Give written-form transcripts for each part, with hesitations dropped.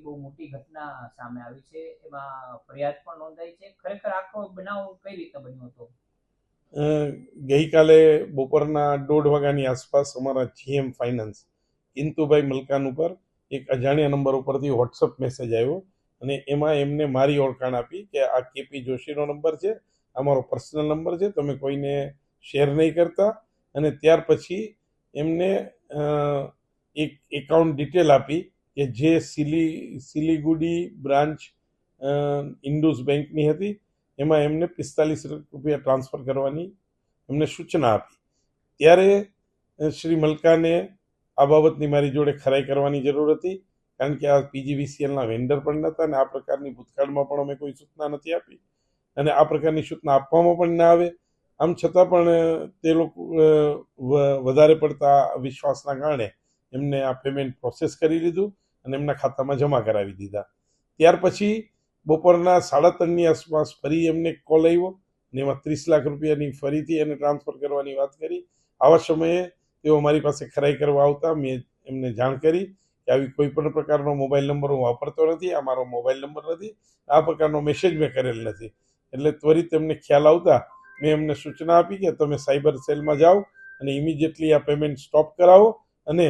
બહુ મોટી ઘટના સામે આવી છે, એમાં ફરિયાદ પણ નોંધાઈ છે. ખરેખર આખો બનાવ કઈ રીતે બન્યો હતો? ગઈકાલે બપોરના 1:30 વાગ્યાની આસપાસ અમારા જીએમ ફાઇનાન્સ કિંતુભાઈ મલકાન ઉપર એક અજાણ્યા નંબર ઉપરથી વોટ્સઅપ મેસેજ આવ્યો અને એમાં એમને મારી ઓળખાણ આપી કે આ કેપી જોશીનો નંબર છે, આ મારો પર્સનલ નંબર છે, તમે કોઈને શેર નહીં કરતા. અને ત્યાર પછી એમને એક એકાઉન્ટ ડિટેલ આપી કે જે સિલીગુડી બ્રાન્ચ ઇન્ડુસ બેંકની હતી. એમાં એમને 45 રૂપિયા ટ્રાન્સફર કરવાની એમને સૂચના આપી. ત્યારે શ્રી મલકાને આ બાબતની મારી જોડે ખરાઈ કરવાની જરૂર હતી, કારણ કે આ પીજીવીસીએલના વેન્ડર પણ નહોતા અને આ પ્રકારની ભૂતકાળમાં પણ અમે કોઈ સૂચના નથી આપી અને આ પ્રકારની સૂચના આપવામાં પણ ના આવે. આમ છતાં પણ તે લોકો વધારે પડતા વિશ્વાસના કારણે એમને આ પેમેન્ટ પ્રોસેસ કરી લીધું અને એમના ખાતામાં જમા કરાવી દીધા. ત્યાર પછી બપોરના 3:30ની આસપાસ ફરી એમને કોલ આવ્યો અને એમાં 30 લાખ રૂપિયાની ફરીથી એને ટ્રાન્સફર કરવાની વાત કરી. આવા સમયે તેઓ મારી પાસે ખરાઈ કરવા આવતા મેં એમને જાણ કરી કે આવી કોઈ પણ પ્રકારનો મોબાઈલ નંબર હું વાપરતો નથી, આ મારો મોબાઈલ નંબર નથી, આ પ્રકારનો મેસેજ મેં કરેલ નથી. એટલે ત્વરિત એમને ખ્યાલ આવતા મેં એમને સૂચના આપી કે તમે સાયબર સેલમાં જાઓ અને ઇમિડિયેટલી આ પેમેન્ટ સ્ટોપ કરાવો અને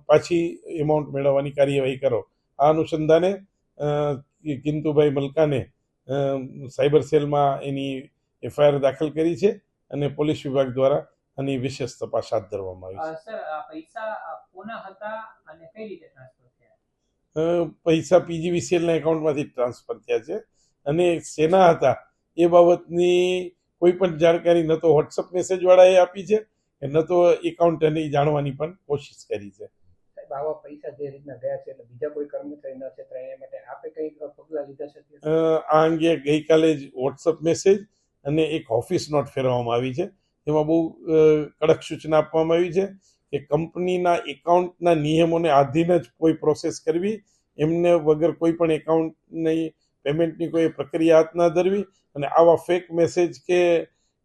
પાછી એમાઉન્ટ મેળવવાની કાર્યવાહી કરો. આ અનુસંધાને કિંતુભાઈ મલકાને સાયબર સેલમાં એની એફઆઈઆર દાખલ કરી છે અને પોલીસ વિભાગ દ્વારા આની વિશેષ તપાસ હાથ ધરવામાં આવી છે. સર, આ પૈસા કોના હતા અને કઈ રીતે ટ્રાન્સફર થયા? પૈસા પીજીવીસીએલના એકાઉન્ટમાંથી ટ્રાન્સફર થયા છે અને શેના હતા એ બાબતની કોઈ પણ જાણકારી ન તો વોટ્સઅપ મેસેજ વાળાએ આપી છે કે ન તો એકાઉન્ટને જાણવાની પણ કોશિશ કરી છે. આવા પૈસા જે રીતના ગયા છે એટલે બીજા કોઈ કર્મચારી ન છેતરાય એ માટે આપે કઈ પગલાં લીધા છે? આ અંગે ગઈકાલે જ વોટ્સઅપ મેસેજ અને એક ઓફિસ નોટ ફેરવવામાં આવી છે. એમાં બહુ કડક સૂચના આપવામાં આવી છે કે કંપનીના એકાઉન્ટના નિયમોને આધીન જ કોઈ પ્રોસેસ કરવી, એમને વગર કોઈ પણ એકાઉન્ટની પેમેન્ટની કોઈ પ્રક્રિયા હાથ ના ધરવી અને આવા ફેક મેસેજ કે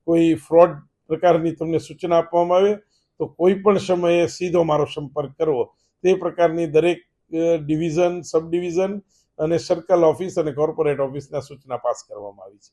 કોઈ ફ્રોડ પ્રકારની તમને સૂચના આપવામાં આવે તો કોઈ પણ સમયે સીધો મારો સંપર્ક કરવો. તે પ્રકારની દરેક ડિવિઝન, સબ ડિવિઝન અને સર્કલ ઓફિસ અને કોર્પોરેટ ઓફિસના સૂચના પાસ કરવામાં આવી છે.